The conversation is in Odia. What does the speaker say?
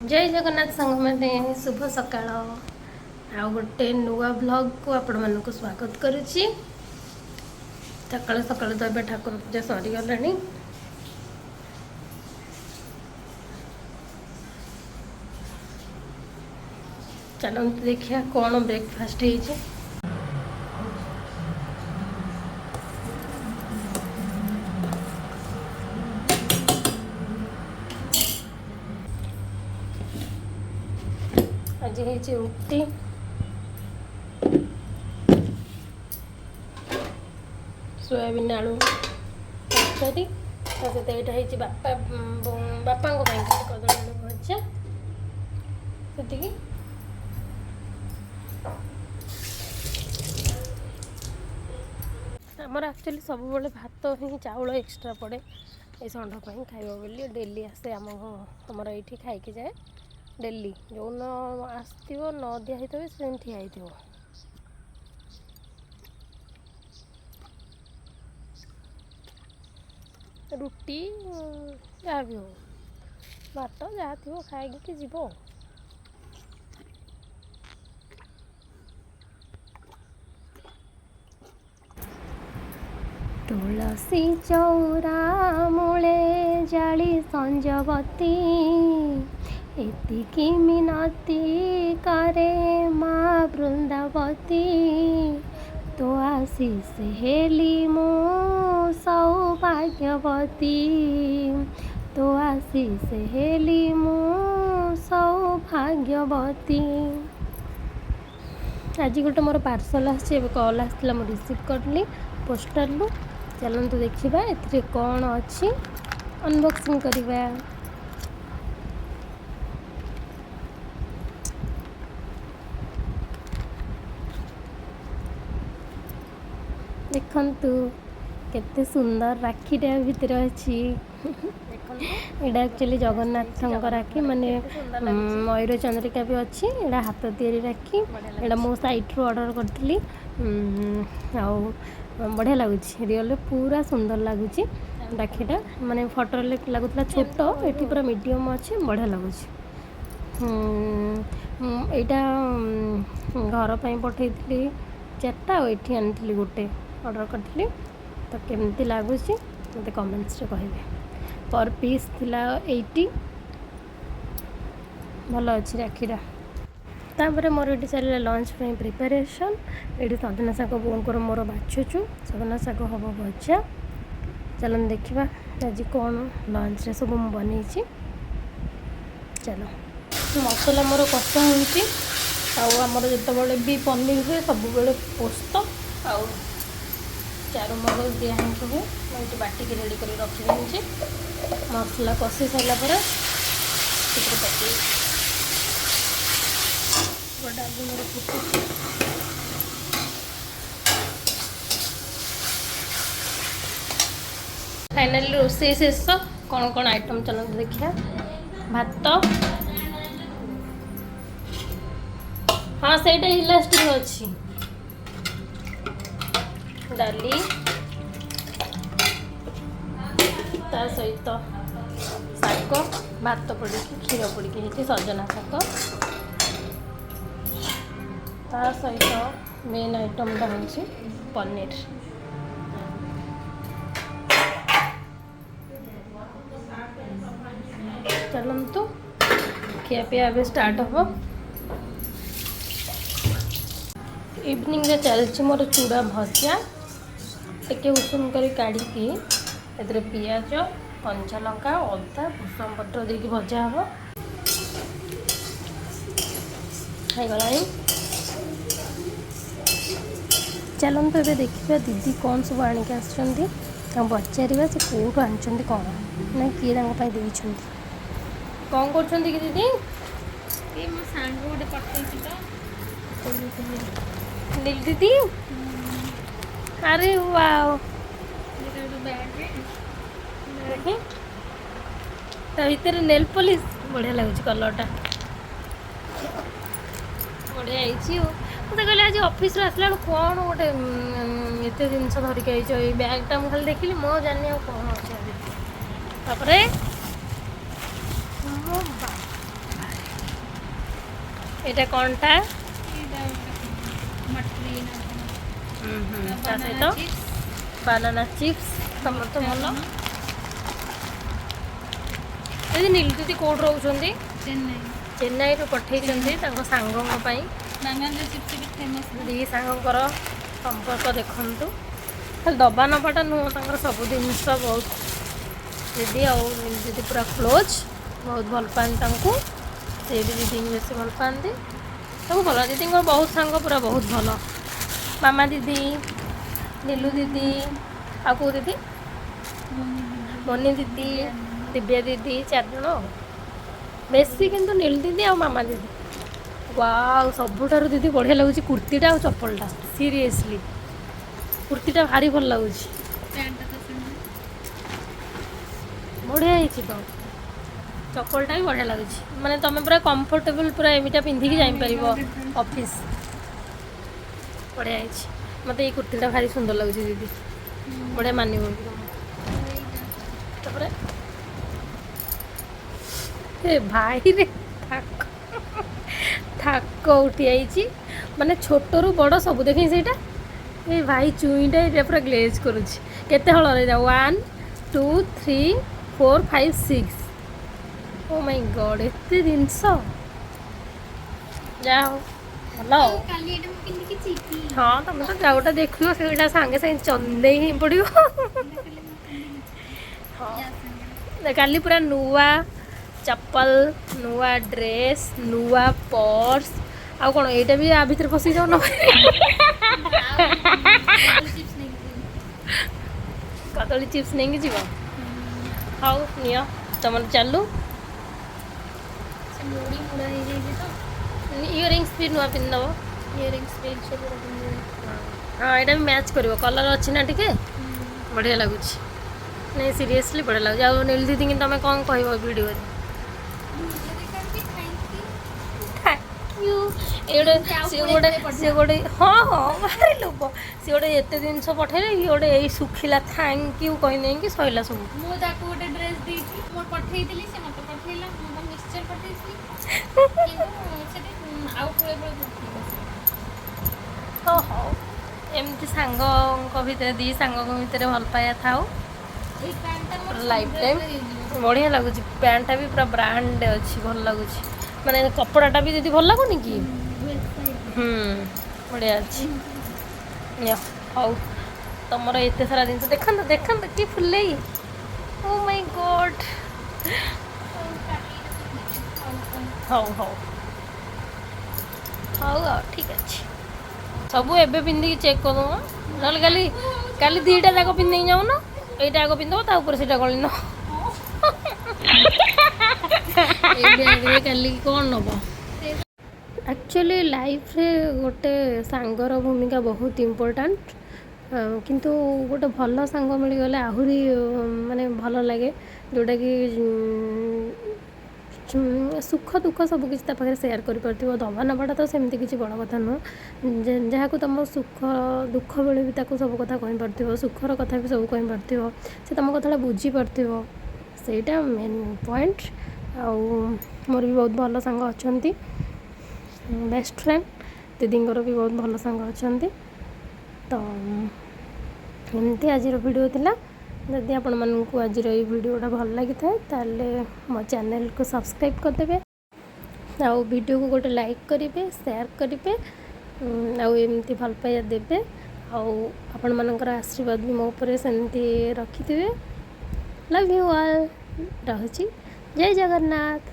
जय जगन्नाथ सांग मैंने शुभ सकाळ आ गोटे नुआ ब्लॉग को आपण मानक स्वागत करुच्ची। सकाल सकाल तो ए ठाकुर पूजा सरी गला। चलते देखिए कौन ब्रेकफास्ट है। आज है रुटी सोयाबीन आलू तरकारी सहित यहाँ बापा बापा कदली आलू भजा से आमर एक्चुअली सब भात ही चाउल एक्सट्रा पड़े ये षंढ खाइब बोली डेली आसे आमर ये खाई जाए डेली जो न आसो न दिखाई से ठिया रुटी जहाँ भी हो भात जहाँ थी खाई जीव। तुलसी चौरा मूले जाली संजवती एतिकी मिनती करे माँ वृंदावती तो आशीष हेली मो सौभाग्यवती तो आशीष हेली मो सौभाग्यवती। आज गोटे मोर पार्सल आसी कॉल आसला मुझे रिसीव करली पोस्टर लु। चलते देखा ए कौन अच्छी अनबॉक्सिंग करवा। देखंतु केते सुंदर राखीटा भितर अच्छी एटा एक्चुअली जगन्नाथ राखी माने मयूर चंद्रिका भी अच्छी एटा हाथ तैयारी राखी एटा मो साइट रू ऑर्डर करथिली। बढ़िया लगुच रियल पूरा सुंदर लगुच राखीटा माने फोटो लगुला छोट एटी पूरा मीडियम अच्छे बढ़िया लगुच। एटा घर पर पठेली 4टा ये आनी गोटे ऑर्डर करी तो केमती लगुच मत कमेंट्स कहे। पर पीस थिला 80 भल अच्छी राखीटा। तापर मोर ये चलला लंच पे प्रिपरेशन ये सजना शाग बोन को मोर बाछुचु सजना शाग हम भजा। चलन देखा आज कौन लंच रे सब बन चलो मसला मोर कषा होमर जिते भी पनीर हुए सब बड़े पोस्त आउ चारू मगज दिया हुए ये बाटिक रेडी कर रखी मसला कषि सारा पके डाली मोर फुटुची। फाइनाली रोषे शेष कौन कौन आइटम चलते देखिए। भात हाँ से इलास्टिक अच्छी डाली ता सहित शाग भात पड़ी क्षीर पड़ी सजना शाग ता सहित मेन आइटमटा हूँ पनीर। चलतु खिया पिया अब स्टार्ट हम। इवनिंग रे चलची मोर चूड़ा भजा टे उषुम कर काढ़ी ए पियाज कंचा लंका अदा भूसम पत्र देकी भजा हम गला। चलते ये देखा दीदी कौन सब आणिक आसुँच पचार से कौटू आनी कौन ना किए देती कौन कर दीदी मो सांग गोटे पठे दीदी अरे वाओ भीतर नेल पॉलिश बढ़िया लगुच कलरटा बढ़िया मुझे कहले आज ऑफिस आसला कौन गोटे एत जिन धरिक आई बैगटा मुझे खाली देखिली मो जानी कौन अच्छे। ଏଇଟା କ'ଣଟା? ତା ସହିତ ବାନାନା ଚିପ୍ସ। ତମର ତ ଭଲ। ଦିଦି ନୀଲୁ ଦିଦି କେଉଁଠି ରହୁଛନ୍ତି? ଚେନ୍ନାଇରୁ ପଠେଇଛନ୍ତି ତାଙ୍କ ସାଙ୍ଗଙ୍କ ପାଇଁ। ଦି ସାଙ୍ଗଙ୍କର ସମ୍ପର୍କ ଦେଖନ୍ତୁ। ଖାଲି ଦବା ନେବାଟା ନୁହଁ, ତାଙ୍କର ସବୁ ଜିନିଷ ବହୁତ। ଦିଦି ଆଉ ନୀଲୁ ଦିଦି ପୁରା କ୍ଲୋଜ୍, ବହୁତ ଭଲ ପାଆନ୍ତି ତାଙ୍କୁ। ସେ ବି ଦିଦିଙ୍କୁ ବେଶୀ ଭଲ ପାଆନ୍ତି। ସବୁ ଭଲ। ଦିଦିଙ୍କର ବହୁତ ସାଙ୍ଗ, ପୁରା ବହୁତ ଭଲ। ମାମା ଦିଦି, ନୀଲୁ ଦିଦି, ଆଉ କେଉଁ ଦିଦି? ମନି ଦିଦି, ଦିବ୍ୟା ଦିଦି, 4 ଜଣ ଆଉ। ବେଶୀ କିନ୍ତୁ ନୀଲୁ ଦିଦି ଆଉ ମାମା ଦିଦି। ୱାଓ, ସବୁଠାରୁ ଦିଦି ବଢ଼ିଆ ଲାଗୁଛି କୁର୍ତ୍ତୀଟା ଆଉ ଚପଲଟା। ସିରିୟସଲି କୁର୍ତ୍ତୀଟା ଭାରି ଭଲ ଲାଗୁଛି। ବଢ଼ିଆ ହେଇଛି ତ। ଚପଲଟା ବି ବଢ଼ିଆ ଲାଗୁଛି। ମାନେ ତୁମେ ପୁରା କମ୍ଫର୍ଟେବୁଲ୍, ପୁରା ଏମିଟା ପିନ୍ଧିକି ଯାଇପାରିବ ଅଫିସ୍। ବଢ଼ିଆ ହେଇଛି। ମୋତେ ଏଇ କୁର୍ତ୍ତୀଟା ଭାରି ସୁନ୍ଦର ଲାଗୁଛି ଦିଦି। ବଢ଼ିଆ ମାନିବ ବି ତମକୁ। ତାପରେ ଏ ଭାଇରେ ଥାକ ଉଠି ଯାଇଛି। ମାନେ ଛୋଟରୁ ବଡ଼ ସବୁ ଦେଖି ସେଇଟା। ଏ ଭାଇ ଚୁଇଁଟା ଏଇଟା ପୁରା ଗ୍ଲେଜ୍ କରୁଛି। କେତେ ହଳରେ ଯାଉ? 1 2 3 4 5 6। ଓ ମାଇ ଗଡ଼୍, ଏତେ ଜିନିଷ। ଯାହା ହଉ ଭଲ ଆଉ। ହଁ, ତମେ ତ ଯୋଉଟା ଦେଖିବ ସେଇଟା ସାଙ୍ଗେ ସାଙ୍ଗେ ଚନ୍ଦେଇ ହିଁ ପଡ଼ିବ। ହଁ, କାଲି ପୁରା ନୂଆ ଚପଲ, ନୂଆ ଡ୍ରେସ୍, ନୂଆ ପର୍ସ, ଆଉ କ'ଣ ଏଇଟା ବି ଆ ଭିତରେ ପଶି ଯାଉନ? କଦଳୀ ଚିପ୍ସ ନେଇକି ଯିବ। ହଉ ନିଅ, ତମର ଚାଲୁ। ଇୟରିଙ୍ଗସ୍ ବି ନୂଆ ପିନ୍ଧିଦେବ। ହଁ, ଏଇଟା ବି ମ୍ୟାଚ୍ କରିବ। କଲର୍ ଅଛି ନା ଟିକେ, ବଢ଼ିଆ ଲାଗୁଛି। ନାଇଁ ସିରିୟସଲି ବଢ଼ିଆ ଲାଗୁଛି। ଆଉ ନୀଲୁ ଦିଦିଙ୍କି ତମେ କ'ଣ କହିବ ଭିଡ଼ିଓରେ? ସିଏ ଗୋଟେ ହଁ ହଁ ଭାରି ଲୋଭ। ସିଏ ଗୋଟେ ଏତେ ଜିନିଷ ପଠେଇଲେ, ଇଏ ଗୋଟେ ଏଇ ଶୁଖିଲା ଥ୍ୟାଙ୍କ ୟୁ କହିନେଇକି ସଇଲା ସବୁ। ମୁଁ ତାକୁ ଗୋଟେ ଡ୍ରେସ୍ ଦେଇଥିଲି, ମୁଁ ପଠେଇଥିଲି, ସେ ମୋତେ ପଠେଇଲା, ମୁଁ ତ ମିକ୍ସଚର ପଠେଇଥିଲି, କିନ୍ତୁ ସେଠି ଆଉ ପୁଳେ ହଉ, ଏମିତି ସାଙ୍ଗଙ୍କ ଭିତରେ, ଦି ସାଙ୍ଗଙ୍କ ଭିତରେ ଭଲ ପାଇବା ଥାଉ ଏଇ ପ୍ୟାଣ୍ଟଟା ମୋର ଲାଇଫ୍ ଟାଇମ୍। ବଢ଼ିଆ ଲାଗୁଛି। ପ୍ୟାଣ୍ଟଟା ବି ପୁରା ବ୍ରାଣ୍ଡ ଅଛି, ଭଲ ଲାଗୁଛି। ମାନେ କପଡ଼ାଟା ବି ଯଦି ଭଲ ଲାଗୁନି କି? ବଢ଼ିଆ ଅଛି। ହଉ, ତମର ଏତେ ସାରା ଜିନିଷ ଦେଖନ୍ତୁ, ଦେଖନ୍ତୁ କି ଫୁଲେଇ। ଓ ମାଇ ଗଡ୍। ହଉ ହଉ ହଉ ଆଉ ଠିକ୍ ଅଛି। ସବୁ ଏବେ ପିନ୍ଧିକି ଚେକ୍ କରିଦେବ, ନହେଲେ କାଲି ଦୁଇଟା ଯାକ ପିନ୍ଧିକି ଯାଉନ। ଏଇଟା ଆଗ ପିନ୍ଧିଦେବ, ତା ଉପରେ ସେଇଟା ଗଳି ନେବ। ଏଇ ବ୍ୟାଗ୍ରେ କାଲି କ'ଣ ନେବ? ଆକ୍ଚୁଆଲି ଲାଇଫ୍ରେ ଗୋଟେ ସାଙ୍ଗର ଭୂମିକା ବହୁତ ଇମ୍ପୋର୍ଟାଣ୍ଟ। କିନ୍ତୁ ଗୋଟେ ଭଲ ସାଙ୍ଗ ମିଳିଗଲେ ଆହୁରି ମାନେ ଭଲ ଲାଗେ, ଯେଉଁଟାକି ସୁଖ ଦୁଃଖ ସବୁକିଛି ତା ପାଖରେ ସେୟାର କରିପାରୁଥିବ। ଦେବା ନେବାଟା ତ ସେମିତି କିଛି ବଡ଼ କଥା ନୁହଁ। ଯାହାକୁ ତୁମ ସୁଖ ଦୁଃଖ ବେଳେ ବି ତାକୁ ସବୁ କଥା କହିପାରୁଥିବ, ସୁଖର କଥା ବି ସବୁ କହିପାରୁଥିବ, ସେ ତୁମ କଥାଟା ବୁଝିପାରୁଥିବ, ସେଇଟା ମେନ୍ ପଏଣ୍ଟ। ଆଉ ମୋର ବି ବହୁତ ଭଲ ସାଙ୍ଗ ଅଛନ୍ତି, ବେଷ୍ଟ ଫ୍ରେଣ୍ଡ। ଦିଦିଙ୍କର ବି ବହୁତ ଭଲ ସାଙ୍ଗ ଅଛନ୍ତି। ତ ଏମିତି ଆଜିର ଭିଡ଼ିଓ ଥିଲା। ଯଦି ଆପଣମାନଙ୍କୁ ଆଜିର ଏଇ ଭିଡ଼ିଓଟା ଭଲ ଲାଗିଥାଏ, ତାହେଲେ ମୋ ଚ୍ୟାନେଲକୁ ସବସ୍କ୍ରାଇବ୍ କରିଦେବେ, ଆଉ ଭିଡ଼ିଓକୁ ଗୋଟେ ଲାଇକ୍ କରିବେ, ସେୟାର କରିବେ, ଆଉ ଏମିତି ଭଲ ପାଇବା ଦେବେ। ଆଉ ଆପଣମାନଙ୍କର ଆଶୀର୍ବାଦ ବି ମୋ ଉପରେ ସେମିତି ରଖିଥିବେ। Love you all. ରହୁଛି। ଜୟ ଜଗନ୍ନାଥ।